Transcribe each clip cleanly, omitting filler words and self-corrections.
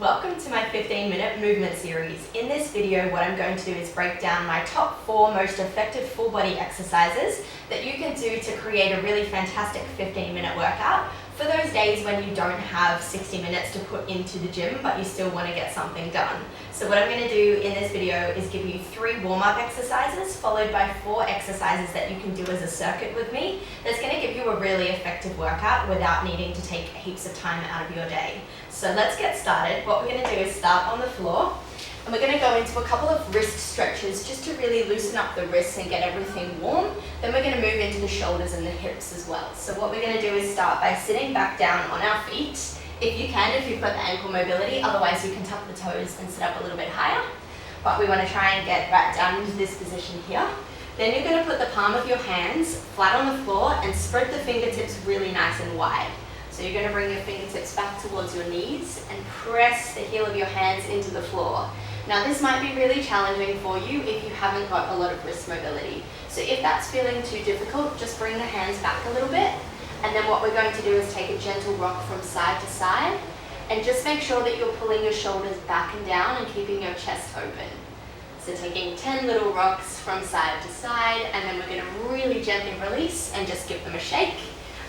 Welcome to my 15-minute movement series. In this video, what I'm going to do is break down my top 4 most effective full body exercises that you can do to create a really fantastic 15-minute workout for those days when you don't have 60 minutes to put into the gym, but you still want to get something done. So what I'm going to do in this video is give you 3 warm-up exercises followed by 4 exercises that you can do as a circuit with me that's going to give you a really effective workout without needing to take heaps of time out of your day. So let's get started. What we're going to do is start on the floor and we're going to go into a couple of wrist stretches just to really loosen up the wrists and get everything warm. Then we're going to move into the shoulders and the hips as well. So what we're going to do is start by sitting back down on our feet. If you can, if you've got the ankle mobility, otherwise you can tuck the toes and sit up a little bit higher. But we want to try and get right down into this position here. Then you're going to put the palm of your hands flat on the floor and spread the fingertips really nice and wide. So you're going to bring your fingertips back towards your knees and press the heel of your hands into the floor. Now this might be really challenging for you if you haven't got a lot of wrist mobility. So if that's feeling too difficult, just bring the hands back a little bit. And then what we're going to do is take a gentle rock from side to side and just make sure that you're pulling your shoulders back and down and keeping your chest open. So taking 10 little rocks from side to side, and then we're going to really gently release and just give them a shake.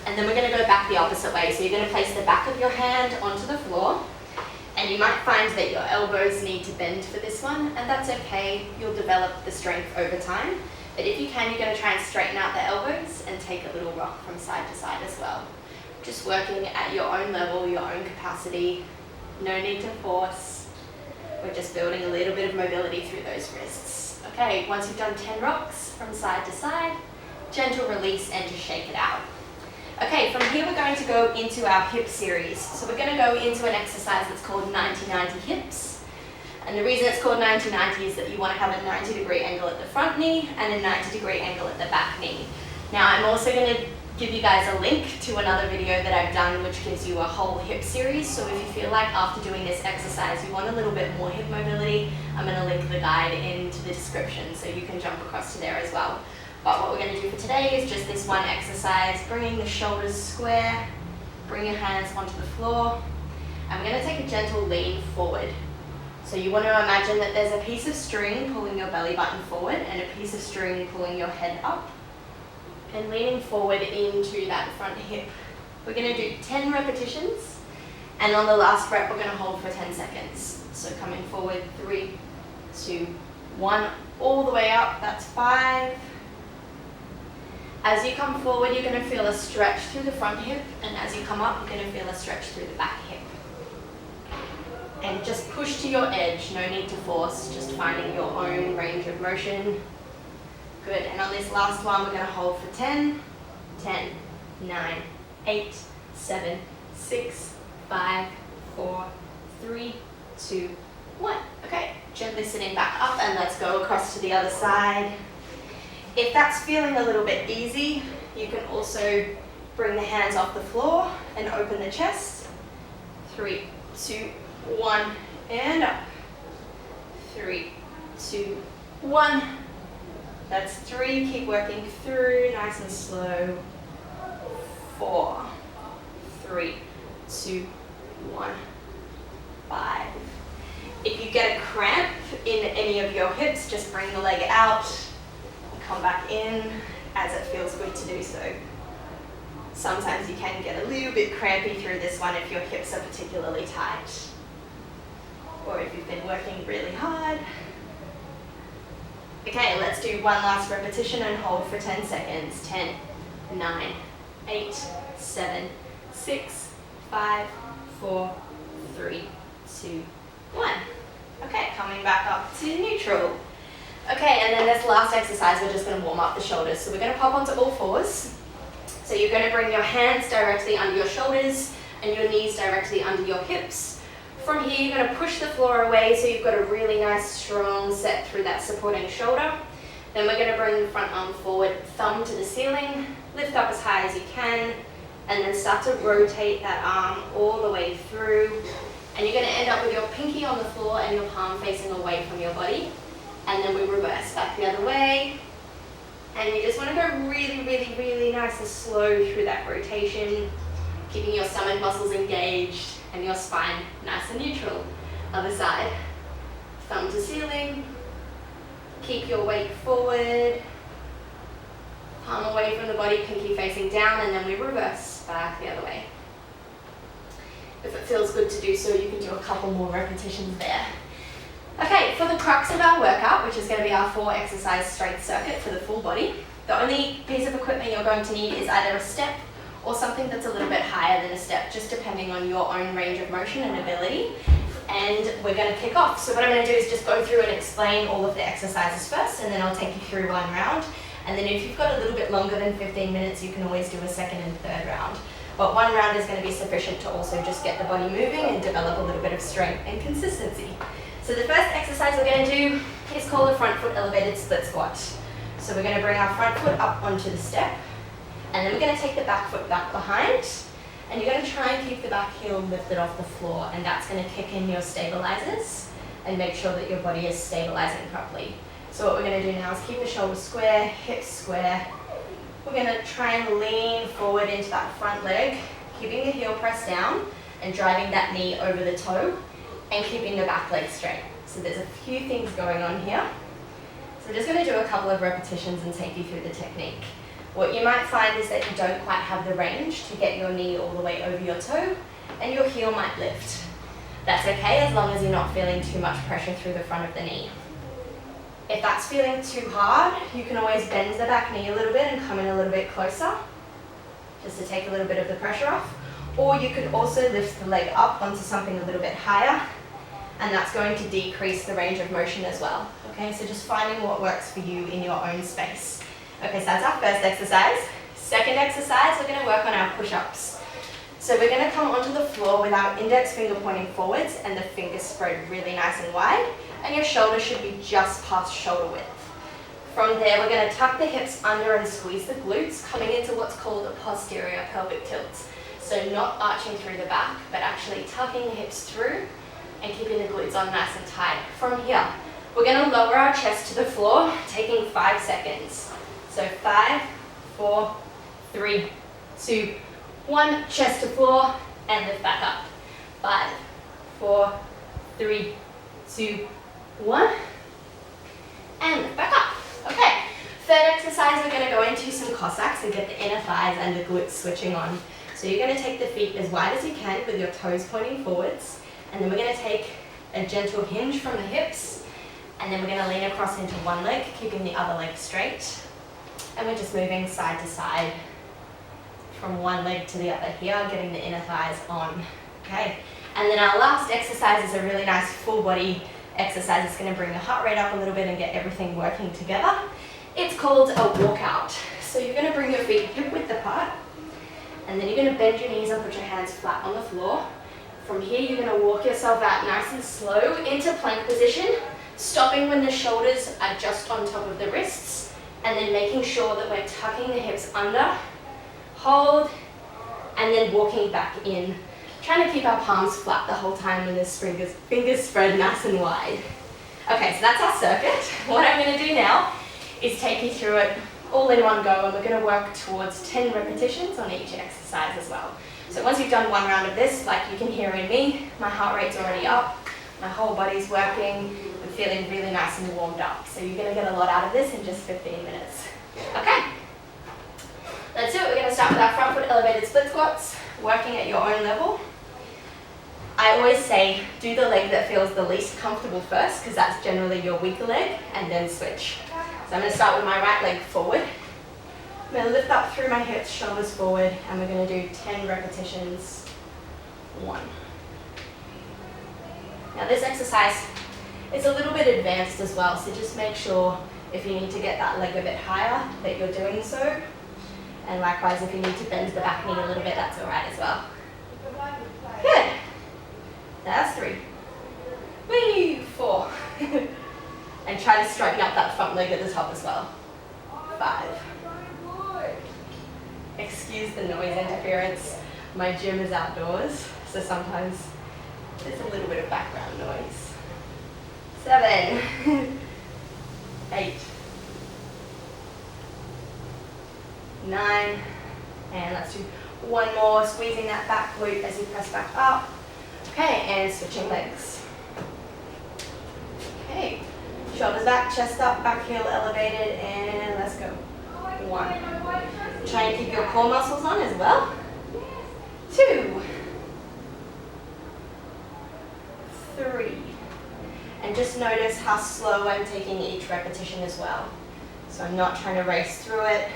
And then we're going to go back the opposite way. So you're going to place the back of your hand onto the floor, and you might find that your elbows need to bend for this one, and that's okay. You'll develop the strength over time. But if you can, you're going to try and straighten out the elbows and take a little rock from side to side as well. Just working at your own level, your own capacity. No need to force. We're just building a little bit of mobility through those wrists. Okay, once you've done 10 rocks from side to side, gentle release and just shake it out. Okay, from here we're going to go into our hip series. So we're going to go into an exercise that's called 90-90 hips. And the reason it's called 90-90 is that you want to have a 90-degree angle at the front knee and a 90-degree angle at the back knee. Now I'm also going to give you guys a link to another video that I've done which gives you a whole hip series. So if you feel like after doing this exercise you want a little bit more hip mobility, I'm going to link the guide into the description so you can jump across to there as well. But what we're going to do for today is just this one exercise, bringing the shoulders square, bring your hands onto the floor, and we're going to take a gentle lean forward. So you want to imagine that there's a piece of string pulling your belly button forward and a piece of string pulling your head up, and leaning forward into that front hip. We're going to do 10 repetitions, and on the last rep we're going to hold for 10 seconds. So coming forward, 3, 2, 1, all the way up, that's 5. As you come forward, you're going to feel a stretch through the front hip, and as you come up, you're going to feel a stretch through the back hip. And just push to your edge, no need to force, just finding your own range of motion. Good, and on this last one, we're going to hold for 10, 10, 9, 8, 7, 6, 5, 4, 3, 2, 1. Okay, gently sitting back up, and let's go across to the other side. If that's feeling a little bit easy, you can also bring the hands off the floor and open the chest. 3, 2, 1, and up. 3, 2, 1. That's 3, keep working through, nice and slow. 4, 3, 2, 1, 5. If you get a cramp in any of your hips, just bring the leg out. Come back in as it feels good to do so. Sometimes you can get a little bit crampy through this one if your hips are particularly tight, or if you've been working really hard. Okay, let's do one last repetition and hold for 10 seconds. 10, 9, 8, 7, 6, 5, 4, 3, 2, 1. Okay, coming back up to neutral. Okay, and then this last exercise, we're just going to warm up the shoulders. So we're going to pop onto all fours. So you're going to bring your hands directly under your shoulders and your knees directly under your hips. From here, you're going to push the floor away so you've got a really nice strong set through that supporting shoulder. Then we're going to bring the front arm forward, thumb to the ceiling, lift up as high as you can, and then start to rotate that arm all the way through. And you're going to end up with your pinky on the floor and your palm facing away from your body. And then we reverse back the other way. And you just want to go really, really, really nice and slow through that rotation, keeping your stomach muscles engaged and your spine nice and neutral. Other side. Thumb to ceiling. Keep your weight forward. Palm away from the body, pinky facing down, and then we reverse back the other way. If it feels good to do so, you can do a couple more repetitions there. Okay, for the crux of our workout, which is going to be our 4 exercise strength circuit for the full body, the only piece of equipment you're going to need is either a step or something that's a little bit higher than a step, just depending on your own range of motion and ability. And we're going to kick off. So what I'm going to do is just go through and explain all of the exercises first, and then I'll take you through one round. And then if you've got a little bit longer than 15 minutes, you can always do a second and third round. But one round is going to be sufficient to also just get the body moving and develop a little bit of strength and consistency. So the first exercise we're going to do is called a front foot elevated split squat. So we're going to bring our front foot up onto the step, and then we're going to take the back foot back behind, and you're going to try and keep the back heel lifted off the floor, and that's going to kick in your stabilizers and make sure that your body is stabilizing properly. So what we're going to do now is keep the shoulders square, hips square. We're going to try and lean forward into that front leg, keeping the heel pressed down and driving that knee over the toe and keeping the back leg straight. So there's a few things going on here. So we're just going to do a couple of repetitions and take you through the technique. What you might find is that you don't quite have the range to get your knee all the way over your toe, and your heel might lift. That's okay as long as you're not feeling too much pressure through the front of the knee. If that's feeling too hard, you can always bend the back knee a little bit and come in a little bit closer, just to take a little bit of the pressure off. Or you could also lift the leg up onto something a little bit higher, and that's going to decrease the range of motion as well. Okay, so just finding what works for you in your own space. Okay, so that's our first exercise. Second exercise, we're going to work on our push-ups. So we're going to come onto the floor with our index finger pointing forwards and the fingers spread really nice and wide, and your shoulders should be just past shoulder width. From there, we're going to tuck the hips under and squeeze the glutes, coming into what's called a posterior pelvic tilt. So not arching through the back, but actually tucking the hips through and keeping the glutes on nice and tight. From here, we're going to lower our chest to the floor, taking 5 seconds. So 5, 4, 3, 2, 1, chest to floor, and lift back up. 5, 4, 3, 2, 1, and lift back up. Okay, third exercise, we're going to go into some Cossacks and get the inner thighs and the glutes switching on. So you're going to take the feet as wide as you can with your toes pointing forwards, and then we're going to take a gentle hinge from the hips, and then we're going to lean across into one leg, keeping the other leg straight, and we're just moving side to side from one leg to the other here, getting the inner thighs on. Okay, and then our last exercise is a really nice full body exercise. It's going to bring the heart rate up a little bit and get everything working together. It's called a walkout. So you're going to bring your feet hip width apart, and then you're going to bend your knees and put your hands flat on the floor. From here, you're going to walk yourself out nice and slow into plank position, stopping when the shoulders are just on top of the wrists, and then making sure that we're tucking the hips under, hold, and then walking back in. Trying to keep our palms flat the whole time with the fingers spread nice and wide. Okay, so that's our circuit. What I'm going to do now is take you through it all in one go, and we're going to work towards 10 repetitions on each exercise as well. So once you've done one round of this, like you can hear in me, my heart rate's already up, my whole body's working, I'm feeling really nice and warmed up. So you're going to get a lot out of this in just 15 minutes. Okay, let's do it. We're going to start with our front foot elevated split squats, working at your own level. I always say, do the leg that feels the least comfortable first, because that's generally your weaker leg, and then switch. So I'm going to start with my right leg forward. I'm going to lift up through my hips, shoulders forward, and we're going to do 10 repetitions. 1. Now this exercise is a little bit advanced as well, so just make sure if you need to get that leg a bit higher that you're doing so. And likewise, if you need to bend the back knee a little bit, that's alright as well. Good. That's 3. Whee! 4. And try to straighten up that front leg at the top as well. 5. Excuse the noise interference. My gym is outdoors, so sometimes there's a little bit of background noise. 7. 8. 9. And let's do one more, squeezing that back glute as you press back up. Okay, and switching legs. Okay, shoulders back, chest up, back heel elevated, and let's go. 1. Try and keep your core muscles on as well. 2. 3. And just notice how slow I'm taking each repetition as well. So I'm not trying to race through it.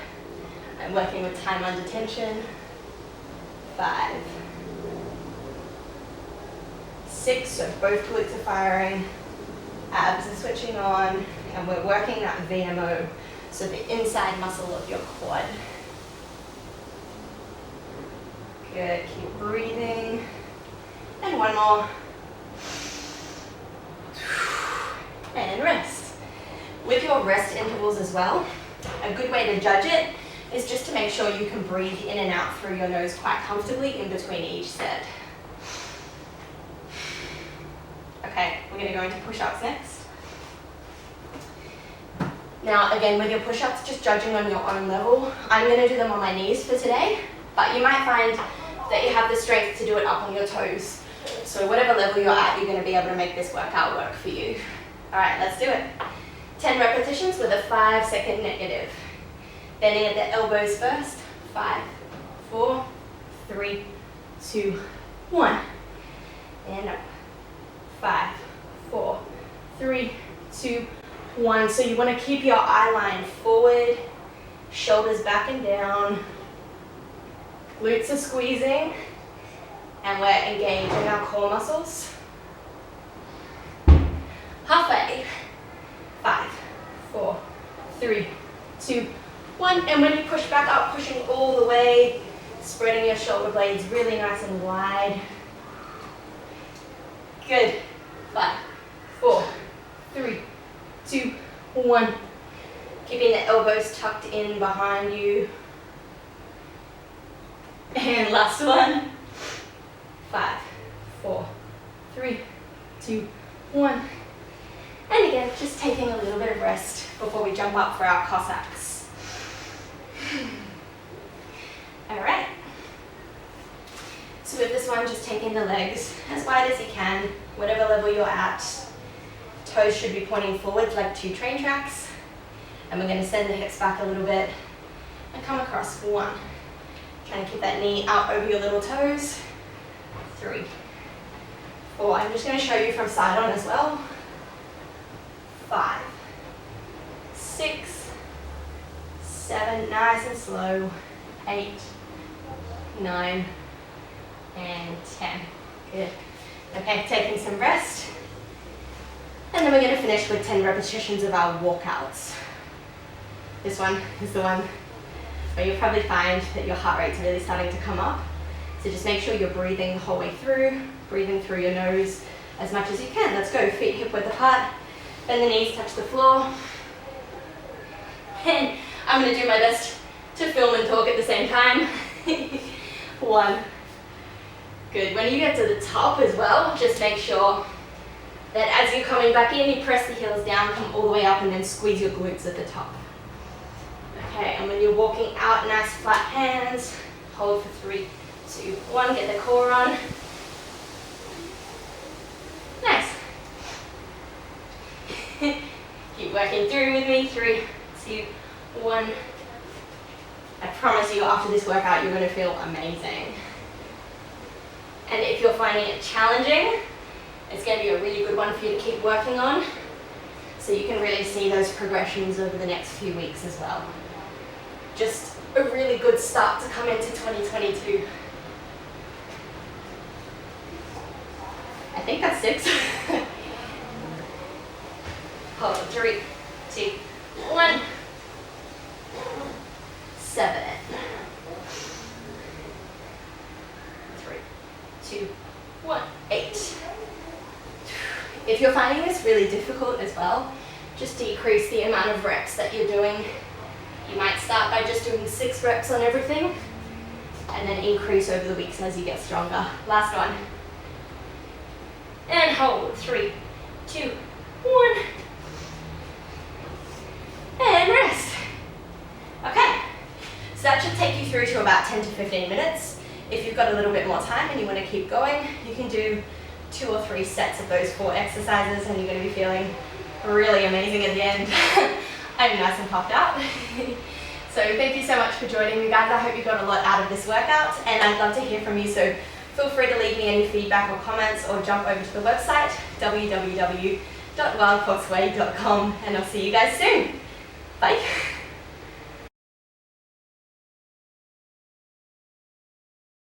I'm working with time under tension. 5. 6, so both glutes are firing. Abs are switching on, and we're working that VMO, so the inside muscle of your quad. Good, keep breathing. And one more. And rest. With your rest intervals as well, a good way to judge it is just to make sure you can breathe in and out through your nose quite comfortably in between each set. Okay, we're going to go into push-ups next. Now again, with your push-ups, just judging on your own level. I'm going to do them on my knees for today, but you might find that you have the strength to do it up on your toes. So whatever level you're at, you're going to be able to make this workout work for you. All right, let's do it. 10 repetitions with a 5-second negative. Bending at the elbows first. 5, 4, 3, 2, 1. And up. 5, 4, 3, 2, 1. So you want to keep your eye line forward, shoulders back and down. Glutes are squeezing, and we're engaging our core muscles. Halfway. 5, 4, 3, 2, 1. And when you push back up, pushing all the way, spreading your shoulder blades really nice and wide. Good. 5, 4, 3, 2, 1. Keeping the elbows tucked in behind you. And last one. 5, 4, 3, 2, 1. And again, just taking a little bit of rest before we jump up for our Cossacks. All right. So with this one, just taking the legs as wide as you can, whatever level you're at. Toes should be pointing forwards like 2 train tracks. And we're going to send the hips back a little bit and come across. 1. Trying to keep that knee out over your little toes. 3, 4. I'm just going to show you from side on as well. 5, 6, 7, nice and slow. 8, 9, and 10. Good. Okay, taking some rest. And then we're going to finish with 10 repetitions of our walkouts. This one is the one where you'll probably find that your heart rate's really starting to come up. So just make sure you're breathing the whole way through, breathing through your nose as much as you can. Let's go, feet hip width apart. Bend the knees, touch the floor. And I'm going to do my best to film and talk at the same time. 1. Good. When you get to the top as well, just make sure that as you're coming back in, you press the heels down, come all the way up, and then squeeze your glutes at the top. Okay, and when you're walking out, nice flat hands. Hold for 3, 2, 1. Get the core on. Nice. Keep working through with me. 3, 2, 1. I promise you, after this workout, you're going to feel amazing. And if you're finding it challenging, it's going to be a really good one for you to keep working on, so you can really see those progressions over the next few weeks as well. Just a really good start to come into 2022. I think that's 6. Hold on, 3, 2, 1. 7. 3, 2, 1. 8. If you're finding this really difficult as well, just decrease the amount of reps that you're doing. You might start by just doing 6 reps on everything, and then increase over the weeks as you get stronger. Last one. And hold. 3, 2, 1. And rest. Okay. So that should take you through to about 10 to 15 minutes. If you've got a little bit more time and you want to keep going, you can do 2 or 3 sets of those 4 exercises, and you're going to be feeling really amazing at the end. I'm nice and puffed out. So thank you so much for joining me, guys. I hope you got a lot out of this workout, and I'd love to hear from you, so feel free to leave me any feedback or comments, or jump over to the website www.wildfoxway.com, and I'll see you guys soon. Bye.